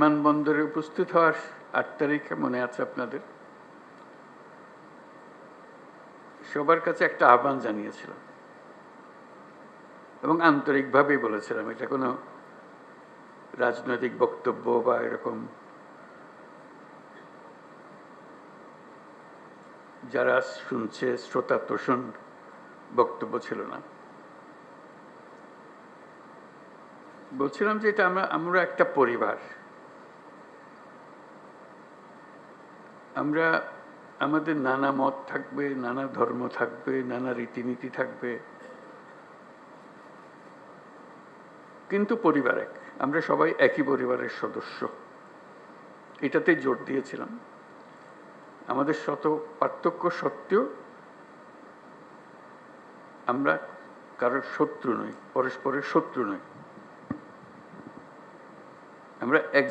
বিমানবন্দরে উপস্থিত হওয়ার ৮ তারিখে মনে আছে আপনাদের, সবার কাছে একটা আহ্বান জানিয়েছিলাম এবং আন্তরিকভাবেই বলেছিলাম। এটা কোনো রাজনৈতিক বক্তব্য বা এরকম যারা শুনছে শ্রোতা তোষণ বক্তব্য ছিল না। বলছিলাম যে এটা আমরা একটা পরিবার। আমরা আমাদের নানা মত থাকবে, নানা ধর্ম থাকবে, নানা রীতিনীতি থাকবে, কিন্তু পরিবার এক। আমরা সবাই একই পরিবারের সদস্য, এটাতে জোর দিয়েছিলাম। আমাদের শত পার্থক্য সত্ত্বেও আমরা কারোর শত্রু নই, পরস্পরের শত্রু নই। আমরা এক